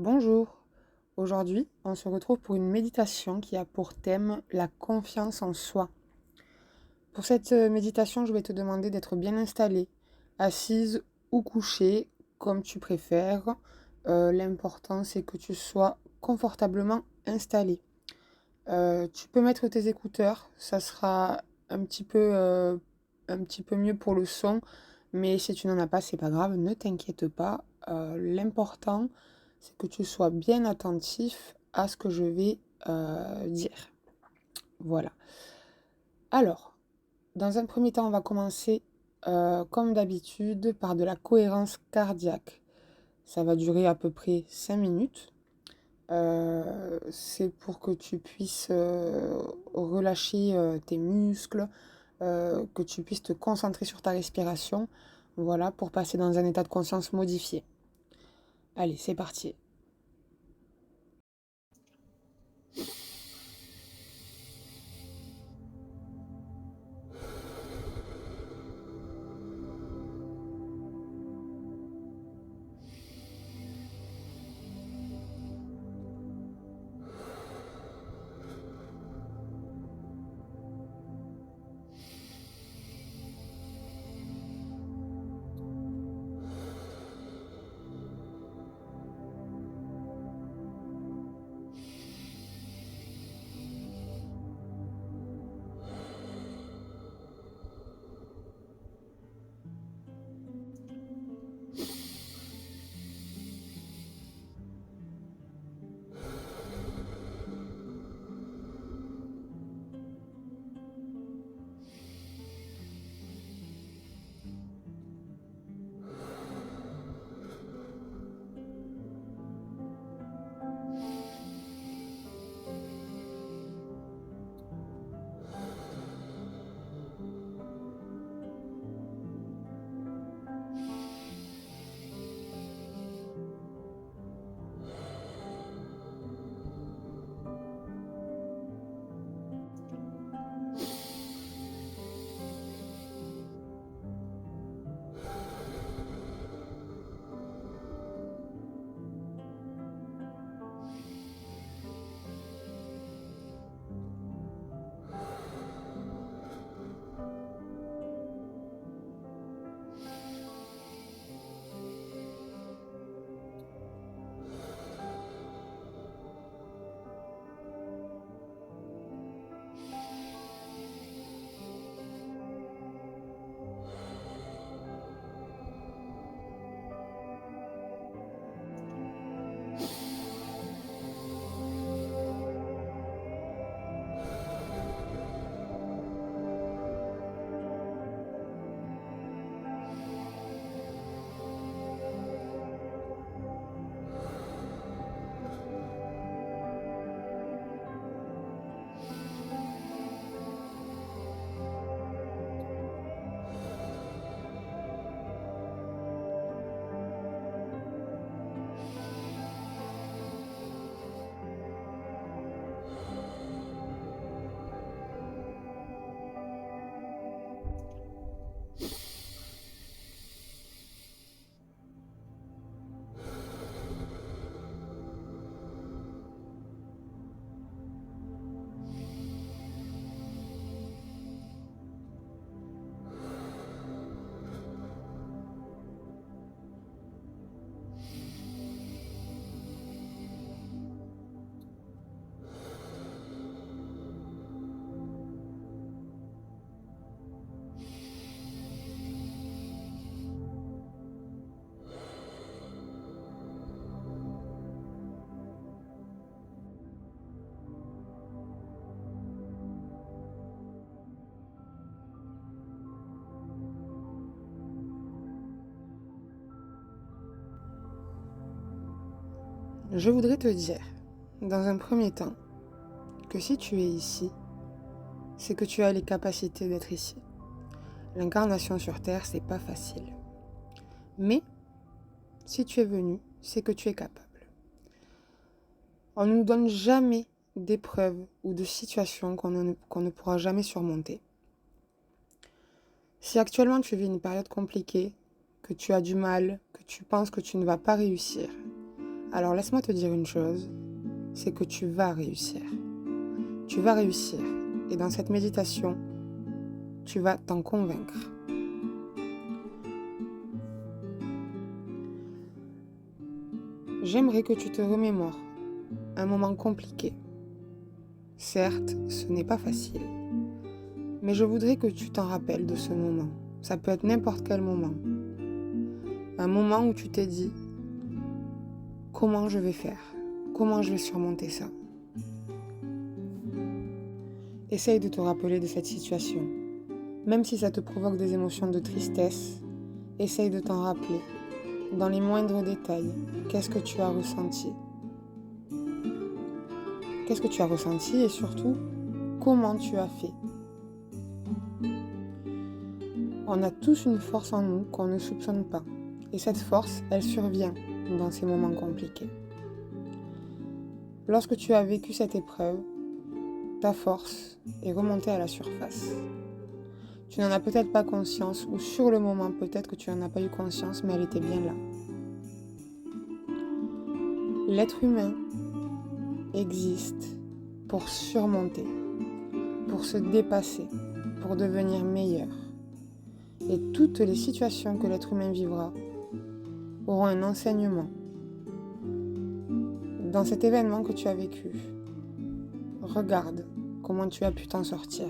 Bonjour, aujourd'hui on se retrouve pour une méditation qui a pour thème la confiance en soi. Pour cette méditation, je vais te demander d'être bien installée, assise ou couchée, comme tu préfères. L'important c'est que tu sois confortablement installée. Tu peux mettre tes écouteurs, ça sera un petit peu mieux pour le son, mais si tu n'en as pas, c'est pas grave, ne t'inquiète pas. L'important, c'est que tu sois bien attentif à ce que je vais dire. Voilà. Alors, dans un premier temps, on va commencer comme d'habitude par de la cohérence cardiaque. Ça va durer à peu près 5 minutes. C'est pour que tu puisses relâcher tes muscles, que tu puisses te concentrer sur ta respiration, voilà, pour passer dans un état de conscience modifié. Allez, c'est parti. Je voudrais te dire, dans un premier temps, que si tu es ici, c'est que tu as les capacités d'être ici. L'incarnation sur Terre, c'est pas facile. Mais, si tu es venu, c'est que tu es capable. On ne nous donne jamais d'épreuves ou de situations qu'on ne pourra jamais surmonter. Si actuellement tu vis une période compliquée, que tu as du mal, que tu penses que tu ne vas pas réussir, Alors laisse-moi te dire une chose, c'est que tu vas réussir. Tu vas réussir. Et dans cette méditation, tu vas t'en convaincre. J'aimerais que tu te remémores un moment compliqué. Certes, ce n'est pas facile, mais je voudrais que tu t'en rappelles de ce moment. Ça peut être n'importe quel moment. Un moment où tu t'es dit, comment je vais faire? Comment je vais surmonter ça? Essaye de te rappeler de cette situation. Même si ça te provoque des émotions de tristesse, essaye de t'en rappeler. Dans les moindres détails, qu'est-ce que tu as ressenti? Qu'est-ce que tu as ressenti et surtout, comment tu as fait? On a tous une force en nous qu'on ne soupçonne pas. Et cette force, elle survient dans ces moments compliqués. Lorsque tu as vécu cette épreuve, ta force est remontée à la surface. Tu n'en as peut-être pas conscience, ou sur le moment, peut-être que tu n'en as pas eu conscience, mais elle était bien là. L'être humain existe pour surmonter, pour se dépasser, pour devenir meilleur. Et toutes les situations que l'être humain vivra auront un enseignement. Dans cet événement que tu as vécu, regarde comment tu as pu t'en sortir.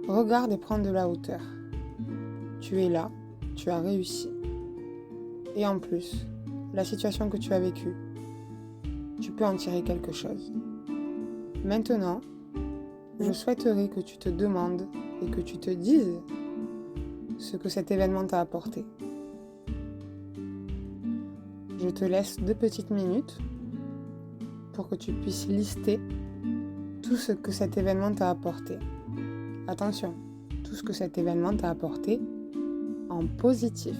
Regarde et prends de la hauteur. Tu es là, tu as réussi. Et en plus, la situation que tu as vécue, tu peux en tirer quelque chose. Maintenant, je souhaiterais que tu te demandes et que tu te dises ce que cet événement t'a apporté. Je te laisse 2 petites minutes pour que tu puisses lister tout ce que cet événement t'a apporté. Attention, tout ce que cet événement t'a apporté en positif.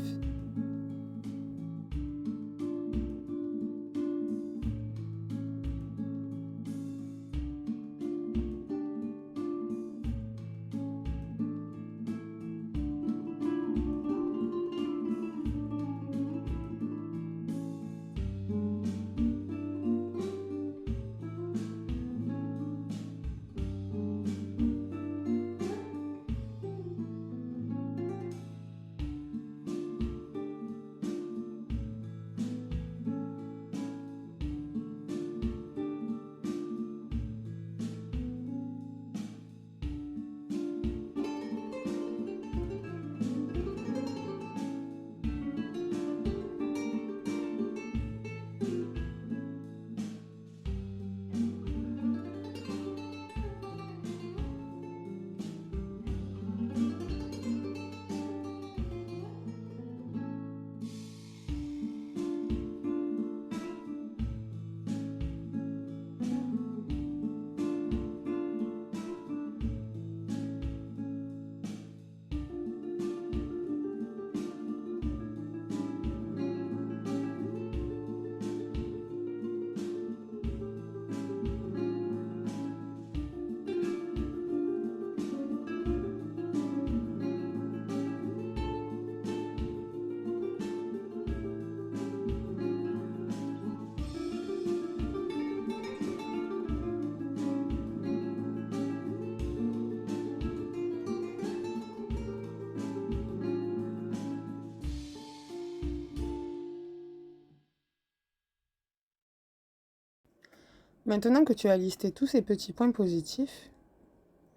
Maintenant que tu as listé tous ces petits points positifs,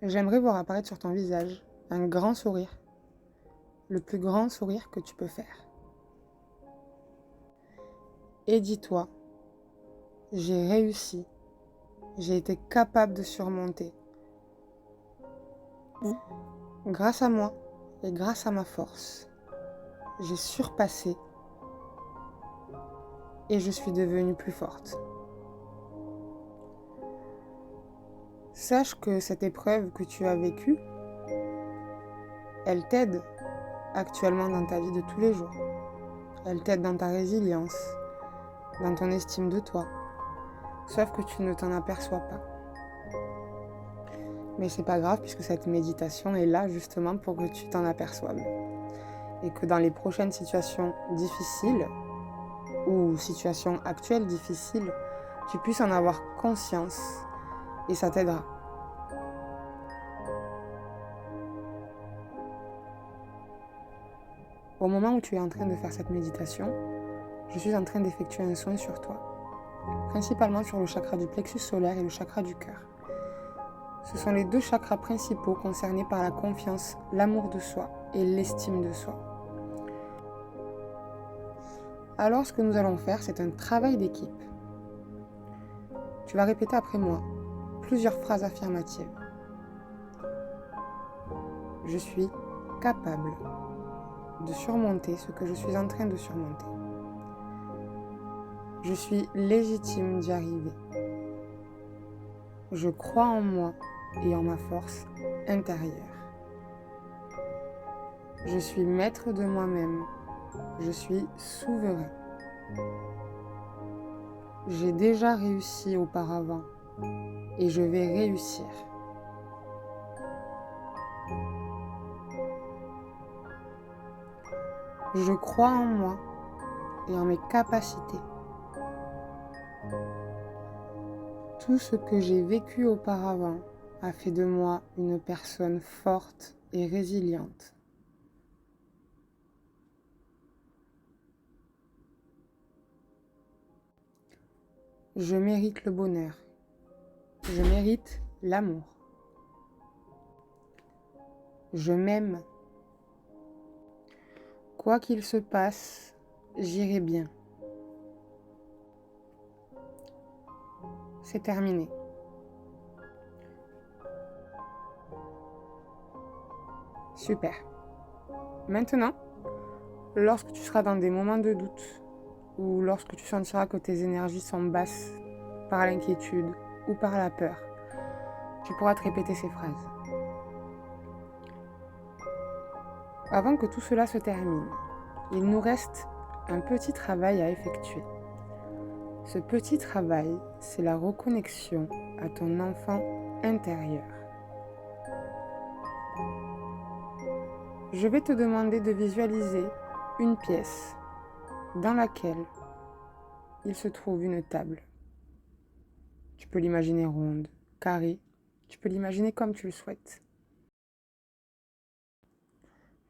j'aimerais voir apparaître sur ton visage un grand sourire, le plus grand sourire que tu peux faire. Et dis-toi, j'ai réussi, j'ai été capable de surmonter. Grâce à moi et grâce à ma force, j'ai surpassé et je suis devenue plus forte. Sache que cette épreuve que tu as vécue, elle t'aide actuellement dans ta vie de tous les jours. Elle t'aide dans ta résilience, dans ton estime de toi. Sauf que tu ne t'en aperçois pas. Mais c'est pas grave puisque cette méditation est là justement pour que tu t'en aperçoives. Et que dans les prochaines situations difficiles, ou situation actuelle difficile, tu puisses en avoir conscience et ça t'aidera. Au moment où tu es en train de faire cette méditation, je suis en train d'effectuer un soin sur toi, principalement sur le chakra du plexus solaire et le chakra du cœur. Ce sont les deux chakras principaux concernés par la confiance, l'amour de soi et l'estime de soi. Alors, ce que nous allons faire, c'est un travail d'équipe. Tu vas répéter après moi plusieurs phrases affirmatives. Je suis capable de surmonter ce que je suis en train de surmonter. Je suis légitime d'y arriver. Je crois en moi et en ma force intérieure. Je suis maître de moi-même. Je suis souverain. J'ai déjà réussi auparavant et je vais réussir. Je crois en moi et en mes capacités. Tout ce que j'ai vécu auparavant a fait de moi une personne forte et résiliente. Je mérite le bonheur. Je mérite l'amour. Je m'aime. Quoi qu'il se passe, j'irai bien. C'est terminé. Super. Maintenant, lorsque tu seras dans des moments de doute ou lorsque tu sentiras que tes énergies sont basses par l'inquiétude ou par la peur, tu pourras te répéter ces phrases. Avant que tout cela se termine, il nous reste un petit travail à effectuer. Ce petit travail, c'est la reconnexion à ton enfant intérieur. Je vais te demander de visualiser une pièce dans laquelle il se trouve une table. Tu peux l'imaginer ronde, carrée, tu peux l'imaginer comme tu le souhaites.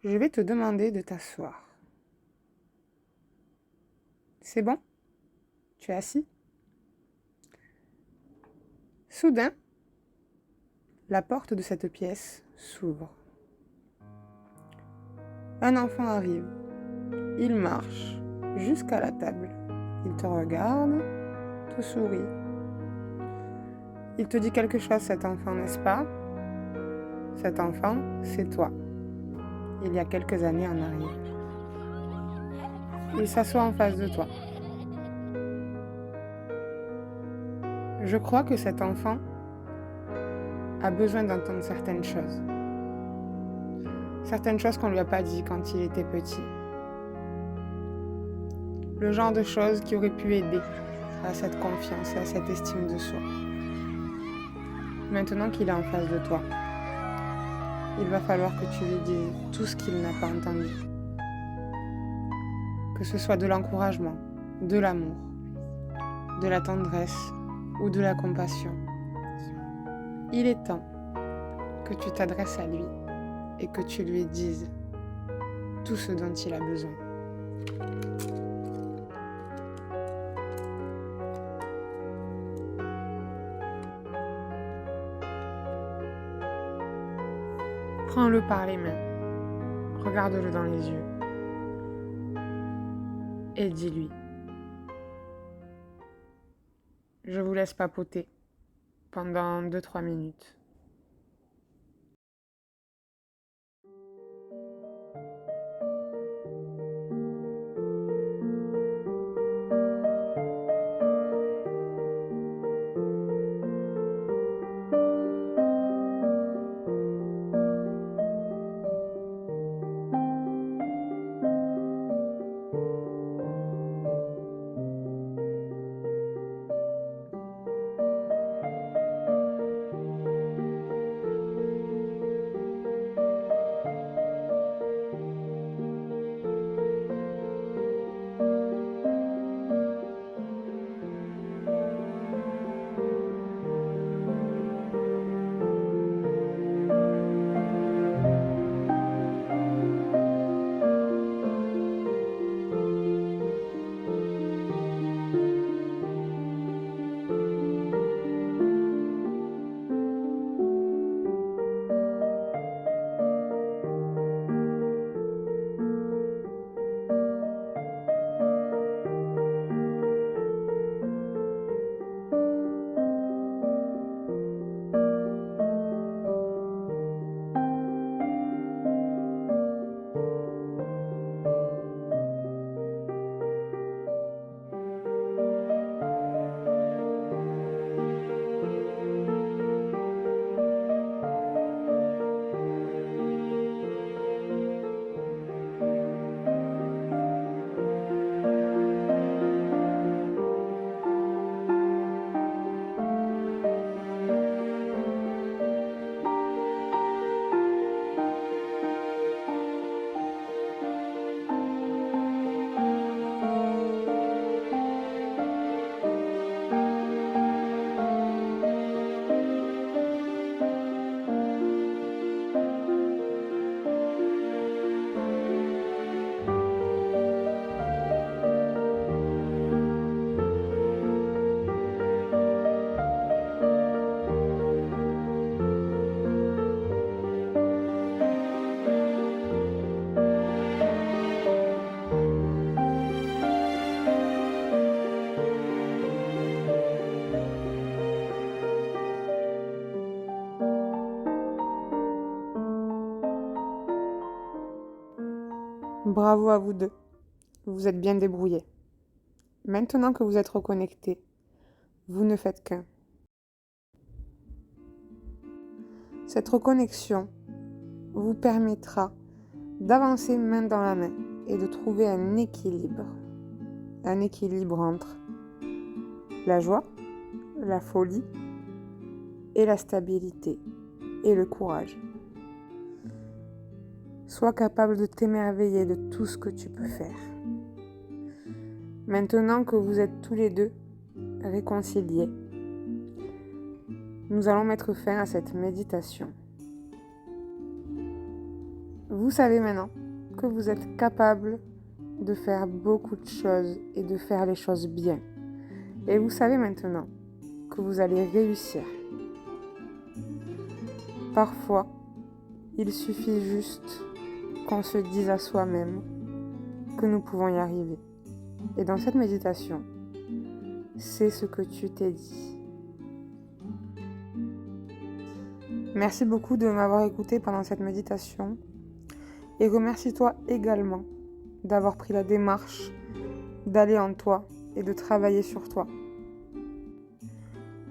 Je vais te demander de t'asseoir. C'est bon? Tu es assis? Soudain, la porte de cette pièce s'ouvre. Un enfant arrive. Il marche jusqu'à la table. Il te regarde, te sourit. Il te dit quelque chose, cet enfant, n'est-ce pas? Cet enfant, c'est toi. Il y a quelques années en arrière. Il s'assoit en face de toi. Je crois que cet enfant a besoin d'entendre certaines choses. Certaines choses qu'on ne lui a pas dit quand il était petit. Le genre de choses qui auraient pu aider à cette confiance et à cette estime de soi. Maintenant qu'il est en face de toi, il va falloir que tu lui dises tout ce qu'il n'a pas entendu. Que ce soit de l'encouragement, de l'amour, de la tendresse ou de la compassion. Il est temps que tu t'adresses à lui et que tu lui dises tout ce dont il a besoin. Prends-le par les mains, regarde-le dans les yeux et dis-lui: je vous laisse papoter pendant 2-3 minutes. Bravo à vous deux, vous vous êtes bien débrouillés. Maintenant que vous êtes reconnectés, vous ne faites qu'un. Cette reconnexion vous permettra d'avancer main dans la main et de trouver un équilibre entre la joie, la folie et la stabilité et le courage. Sois capable de t'émerveiller de tout ce que tu peux faire. Maintenant que vous êtes tous les deux réconciliés, nous allons mettre fin à cette méditation. Vous savez maintenant que vous êtes capable de faire beaucoup de choses et de faire les choses bien. Et vous savez maintenant que vous allez réussir. Parfois, il suffit juste qu'on se dise à soi-même que nous pouvons y arriver. Et dans cette méditation, c'est ce que tu t'es dit. Merci beaucoup de m'avoir écouté pendant cette méditation et remercie-toi également d'avoir pris la démarche d'aller en toi et de travailler sur toi.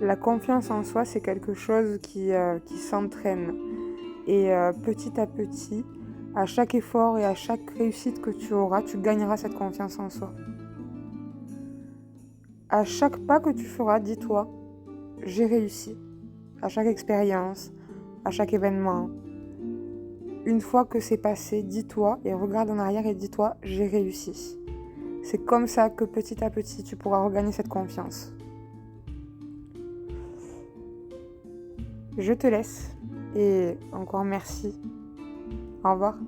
La confiance en soi, c'est quelque chose qui s'entraîne et petit à petit, à chaque effort et à chaque réussite que tu auras, tu gagneras cette confiance en soi. À chaque pas que tu feras, dis-toi, j'ai réussi. À chaque expérience, à chaque événement. Une fois que c'est passé, dis-toi et regarde en arrière et dis-toi, j'ai réussi. C'est comme ça que petit à petit, tu pourras regagner cette confiance. Je te laisse et encore merci. Au revoir.